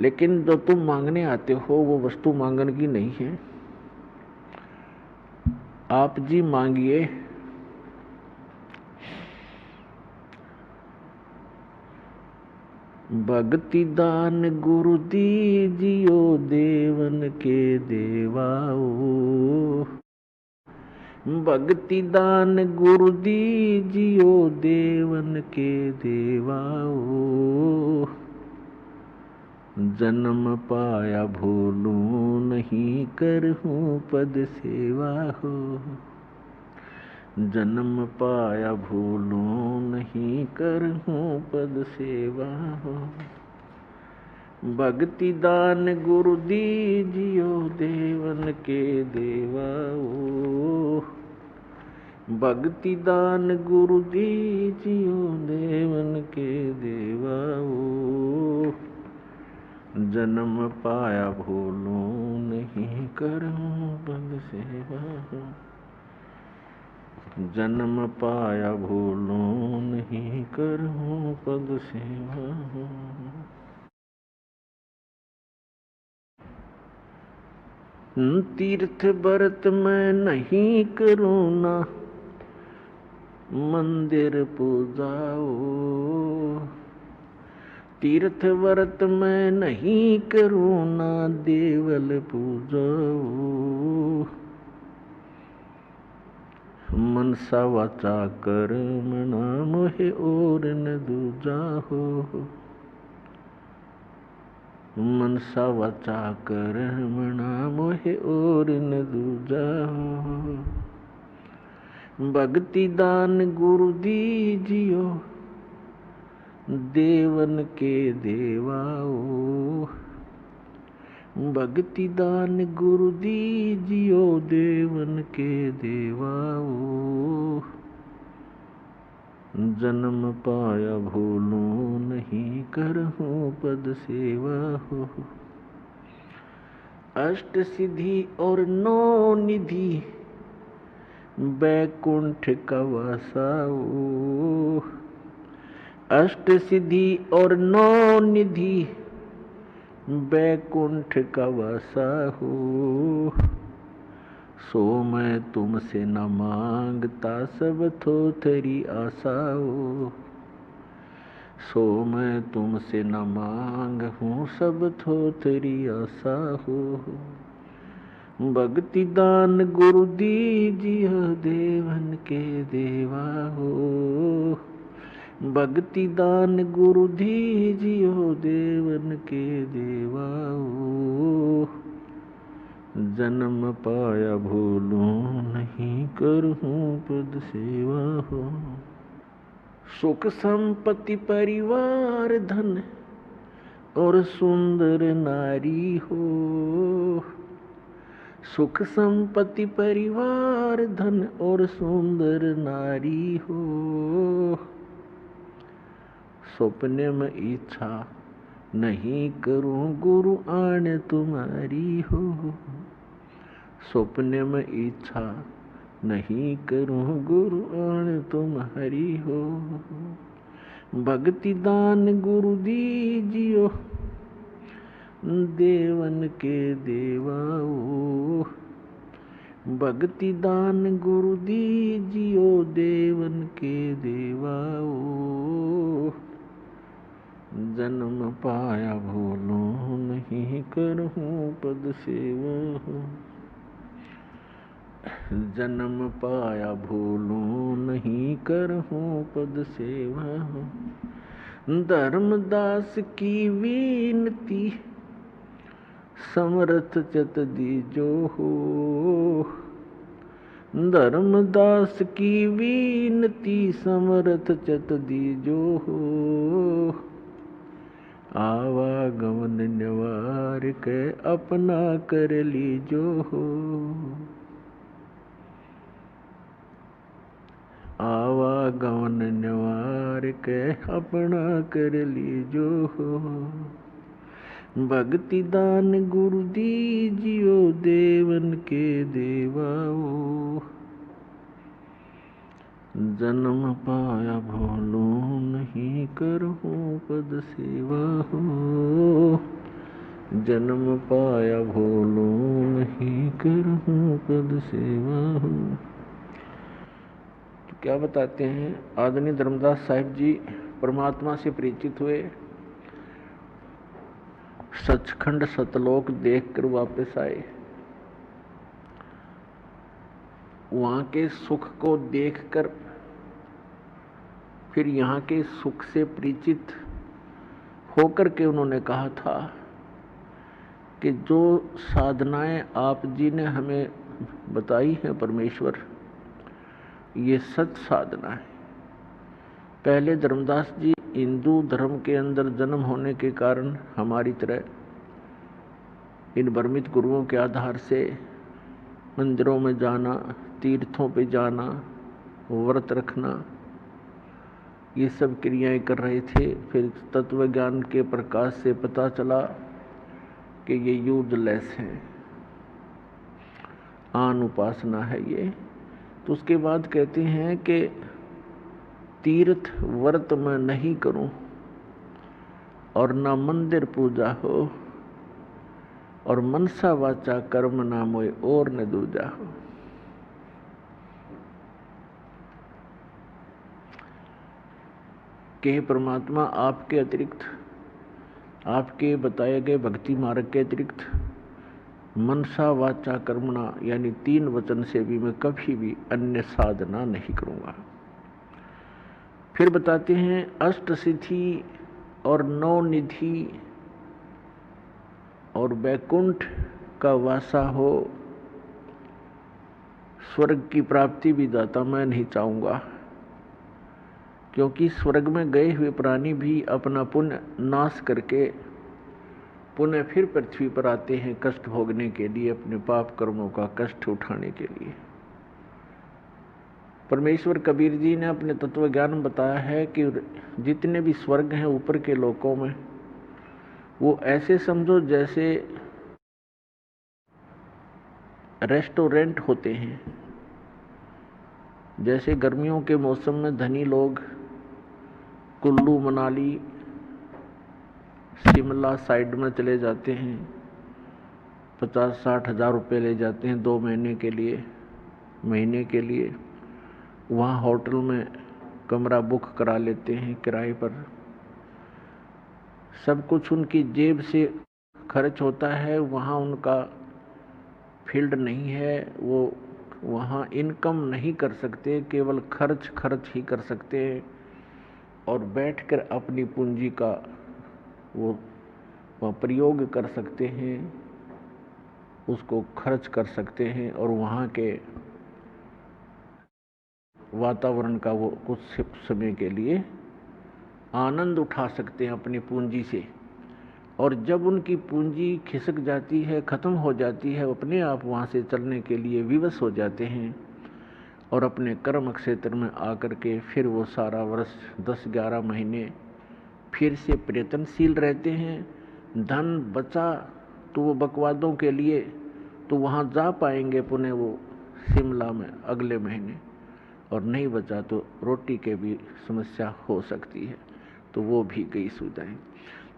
लेकिन जो तुम मांगने आते हो वो वस्तु मांगन की नहीं है। आप जी मांगिए, भक्ति दान गुरु दीजियो देवन के देवाओ। भक्ति दान गुरु दीजियो देवन के देवाओ। जन्म पाया भूलूं नहीं करहूं पद सेवा हो। जन्म पाया भूलूं नहीं करहूं पद सेवा हो। भक्ति दान गुरु दीजियो देवन के देवाओ। भक्ति दान गुरु दीजियो देवन के देवाओ। जन्म पाया भूलूं नहीं करहूं पद सेवा हो। जन्म पाया भूलूं नहीं करहूं पद सेवा हो। तीर्थ व्रत मैं नहीं करूँ ना मंदिर पूजाओ। तीर्थ व्रत मैं नहीं करूँ ना देवल पूजाओ। मनसा वाचा कर्मणा मोहे और न दूजा हो। मनसा वाचा कर्मणा मोहे और न दूजा हो। भक्ति दान गुरु दीजियो देवन के देवाओ। भक्ति दान गुरु दीजियो देवन के देवाओ। जन्म पाया भूलूं नहीं करहूं पद सेवा हो। अष्ट सिद्धि और नौ निधि बैकुंठ का वासाओ। अष्ट सिद्धि और नौ निधि बैकुंठ का वासा हो। सो मैं तुमसे न मांगता सब थोथरी आशा हो। सो मैं तुमसे न मांग हूँ सब थोथरी आशा हो। भक्ति दान गुरु दीजियो देवन के देवा हो। भक्ति दान गुरु दीजियो देवन के देवा हो। जन्म पाया भूलूं नहीं करहूं पद सेवा हो। सुख संपत्ति परिवार धन और सुंदर नारी हो। सुख संपत्ति परिवार धन और सुंदर नारी हो। सपने में इच्छा नहीं करूं गुरु आने तुम्हारी हो। सपने में इच्छा नहीं करूं गुरु आने तुम्हारी हो। भक्ति दान गुरु दीजियो देवन के देवाओ। भक्ति दान गुरु दीजियो देवन के देवाओ। जन्म पाया भूलूं नहीं करहूं पद सेवा हो। जन्म पाया भूलूं नहीं करहूं पद सेवा हो। धर्मदास की विनती समर्थ चत दीजो हो। धर्मदास की विनती समर्थ चत दीजो हो। आवागमन निवार के अपना कर लीजो हो। आवागमन निवार के अपना कर लीजो हो। भक्ति दान गुरु दीजियो देवन के देवाओ। जन्म पाया भूलूं नहीं करहूं पद सेवा हो। जन्म पाया भूलूं नहीं, करूं पद सेवा हो। तो क्या बताते हैं, आदरणीय धर्मदास साहिब जी परमात्मा से परिचित हुए, सचखंड सतलोक देखकर वापस आए। वहां के सुख को देखकर फिर यहाँ के सुख से परिचित होकर के उन्होंने कहा था कि जो साधनाएं आप जी ने हमें बताई हैं परमेश्वर, ये सच साधना है। पहले धर्मदास जी हिंदू धर्म के अंदर जन्म होने के कारण हमारी तरह इन भ्रमित गुरुओं के आधार से मंदिरों में जाना, तीर्थों पे जाना, व्रत रखना, ये सब क्रियाएं कर रहे थे। फिर तत्व ज्ञान के प्रकाश से पता चला कि ये यूजलेस है, आन उपासना है ये। तो उसके बाद कहते हैं कि तीर्थ व्रत मैं नहीं करूं और ना मंदिर पूजा हो, और मनसा वाचा कर्म ना मोय और न दूजा हो। कि परमात्मा आपके अतिरिक्त, आपके बताए गए भक्ति मार्ग के अतिरिक्त मनसा वाचा कर्मणा यानी 3 वचन से भी मैं कभी भी अन्य साधना नहीं करूंगा। फिर बताते हैं अष्ट सिद्धि और 9 निधि और वैकुंठ का वासा हो, स्वर्ग की प्राप्ति भी दाता मैं नहीं चाहूंगा, क्योंकि स्वर्ग में गए हुए प्राणी भी अपना पुण्य नाश करके पुनः फिर पृथ्वी पर आते हैं कष्ट भोगने के लिए, अपने पाप कर्मों का कष्ट उठाने के लिए। परमेश्वर कबीर जी ने अपने तत्व ज्ञान में बताया है कि जितने भी स्वर्ग हैं ऊपर के लोकों में, वो ऐसे समझो जैसे रेस्टोरेंट होते हैं। जैसे गर्मियों के मौसम में धनी लोग कुल्लू मनाली शिमला साइड में चले जाते हैं, 50-60 हज़ार रुपये ले जाते हैं 2 महीने के लिए, महीने के लिए। वहाँ होटल में कमरा बुक करा लेते हैं किराए पर। सब कुछ उनकी जेब से खर्च होता है, वहाँ उनका फील्ड नहीं है, वो वहाँ इनकम नहीं कर सकते, केवल खर्च ही कर सकते हैं। और बैठकर अपनी पूंजी का वो प्रयोग कर सकते हैं, उसको खर्च कर सकते हैं, और वहाँ के वातावरण का वो कुछ समय के लिए आनंद उठा सकते हैं अपनी पूंजी से। और जब उनकी पूंजी खिसक जाती है, ख़त्म हो जाती है, अपने आप वहाँ से चलने के लिए विवश हो जाते हैं और अपने कर्म क्षेत्र में आकर के फिर वो सारा वर्ष 10-11 महीने फिर से प्रयत्नशील रहते हैं। धन बचा तो वो बकवादों के लिए तो वहाँ जा पाएंगे पुनः वो शिमला में अगले महीने, और नहीं बचा तो रोटी के भी समस्या हो सकती है, तो वो भी गई सुविधाएं।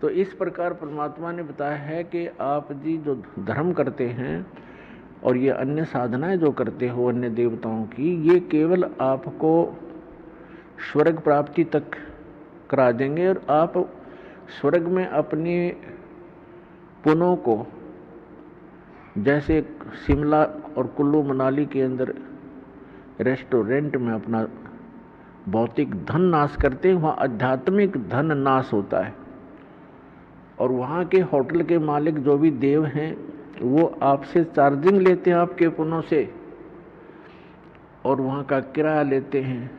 तो इस प्रकार परमात्मा ने बताया है कि आप जी जो धर्म करते हैं और ये अन्य साधनाएं जो करते हो अन्य देवताओं की, ये केवल आपको स्वर्ग प्राप्ति तक करा देंगे, और आप स्वर्ग में अपने पुण्यों को जैसे शिमला और कुल्लू मनाली के अंदर रेस्टोरेंट में अपना भौतिक धन नाश करते हैं, वहाँ आध्यात्मिक धन नाश होता है। और वहाँ के होटल के मालिक जो भी देव हैं वो आपसे चार्जिंग लेते हैं आपके पुण्यों से, और वहाँ का किराया लेते हैं,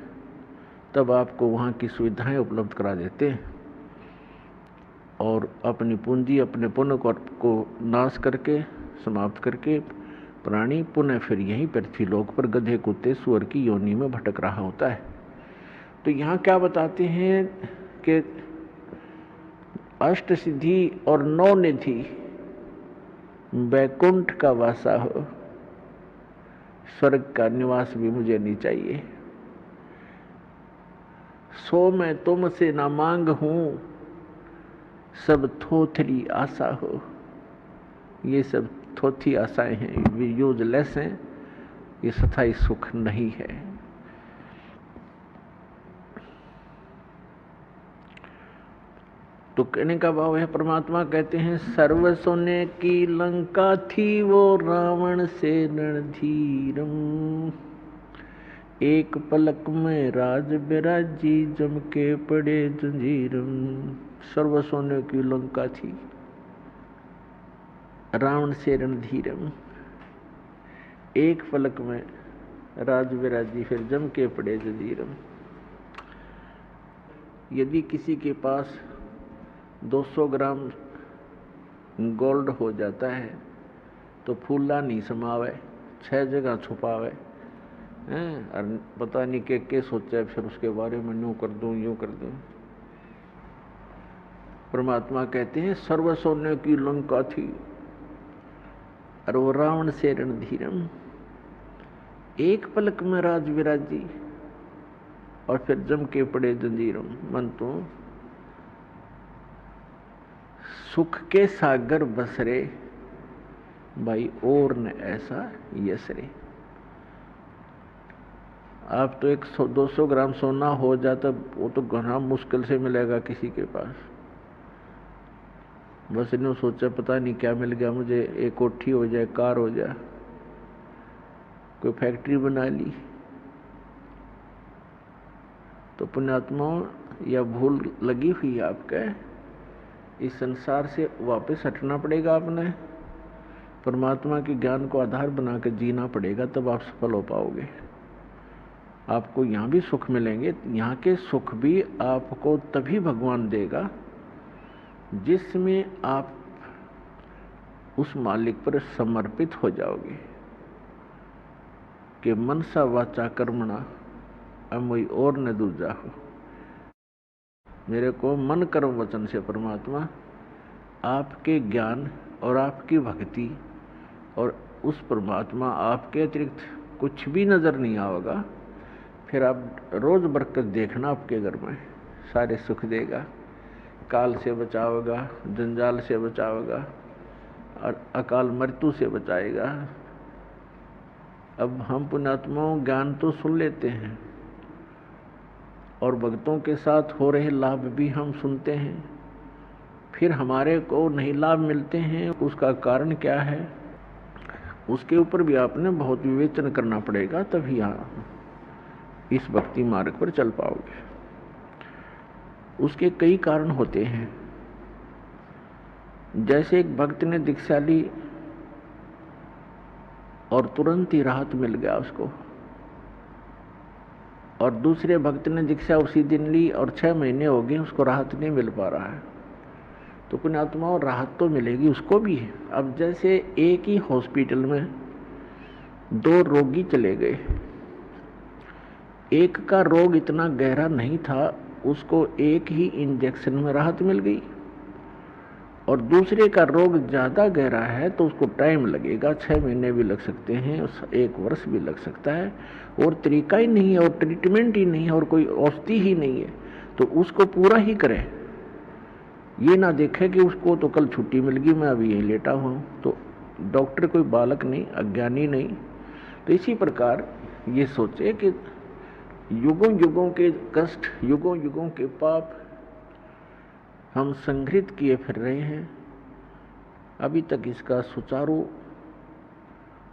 तब आपको वहाँ की सुविधाएं उपलब्ध करा देते हैं। और अपनी पूंजी अपने पुण्य को नाश करके समाप्त करके प्राणी पुनः फिर यहीं पृथ्वी लोक पर गधे कुत्ते सुअर की योनि में भटक रहा होता है। तो यहाँ क्या बताते हैं कि अष्ट सिद्धि और 9 निधि वैकुंठ का वासा हो, स्वर्ग का निवास भी मुझे नहीं चाहिए। सो मैं तुमसे ना मांग हूं, सब थोथरी आशा हो। ये सब थोथी आशाएं हैं, ये यूजलेस हैं, ये स्थायी सुख नहीं है। तो कहने का भाव है, परमात्मा कहते हैं सर्व सोने की लंका थी वो रावण से रणधीरम, एक पलक में राज बिराजी जम के पड़े जंजीरम। सर्व सोने की लंका थी, रावण से रणधीरम, एक पलक में राज बिराजी फिर जम के पड़े जंजीरम। यदि किसी के पास 200 ग्राम गोल्ड हो जाता है तो फूला नहीं समावे, 6 जगह छुपावे हैं, और पता नहीं के सोचा फिर उसके बारे में यूं कर दूं यूं कर दूं। परमात्मा कहते हैं सर्व सोने की लंका थी और वो रावण से रणधीरम, एक पलक में राज विराजी और फिर जम के पड़े जंजीरम। मन तो सुख के सागर बसरे भाई और न ऐसा यसरे। आप तो 100-200 ग्राम सोना हो जाता वो तो घना मुश्किल से मिलेगा किसी के पास। बस इन्हों सोचा पता नहीं क्या मिल गया मुझे, एक कोठी हो जाए, कार हो जाए, कोई फैक्ट्री बना ली। तो पुण्यात्माओं या भूल लगी हुई आपके, इस संसार से वापस हटना पड़ेगा। आपने परमात्मा के ज्ञान को आधार बनाकर जीना पड़ेगा, तब आप सफल हो पाओगे। आपको यहाँ भी सुख मिलेंगे, यहाँ के सुख भी आपको तभी भगवान देगा जिसमें आप उस मालिक पर समर्पित हो जाओगे कि मनसा वाचा कर्मणा अमोई और न दूजा हो। मेरे को मन कर्म वचन से परमात्मा आपके ज्ञान और आपकी भक्ति और उस परमात्मा आपके अतिरिक्त कुछ भी नजर नहीं आएगा। फिर आप रोज बरकत देखना, आपके घर में सारे सुख देगा, काल से बचावेगा, जंजाल से बचावेगा और अकाल मृत्यु से बचाएगा। अब हम पुण्यात्माओं ज्ञान तो सुन लेते हैं और भक्तों के साथ हो रहे लाभ भी हम सुनते हैं, फिर हमारे को नहीं लाभ मिलते हैं। उसका कारण क्या है, उसके ऊपर भी आपने बहुत विवेचन करना पड़ेगा, तभी आप इस भक्ति मार्ग पर चल पाओगे। उसके कई कारण होते हैं। जैसे एक भक्त ने दीक्षा ली और तुरंत ही राहत मिल गया उसको, और दूसरे भक्त ने दीक्षा उसी दिन ली और 6 महीने हो गए उसको राहत नहीं मिल पा रहा है। तो पुण्यात्माओं राहत तो मिलेगी उसको भी। अब जैसे एक ही हॉस्पिटल में 2 रोगी चले गए, एक का रोग इतना गहरा नहीं था, उसको एक ही इंजेक्शन में राहत मिल गई, और दूसरे का रोग ज़्यादा गहरा है तो उसको टाइम लगेगा, 6 महीने भी लग सकते हैं, 1 वर्ष भी लग सकता है, और तरीका ही नहीं है और ट्रीटमेंट ही नहीं है और कोई औषधि ही नहीं है। तो उसको पूरा ही करें, ये ना देखे कि उसको तो कल छुट्टी मिल गई, मैं अभी यहीं लेटा हुआ हूँ। तो डॉक्टर कोई बालक नहीं, अज्ञानी नहीं। तो इसी प्रकार ये सोचे कि युगों युगों के कष्ट, युगों युगों के पाप हम संग्रहित किए फिर रहे हैं, अभी तक इसका सुचारू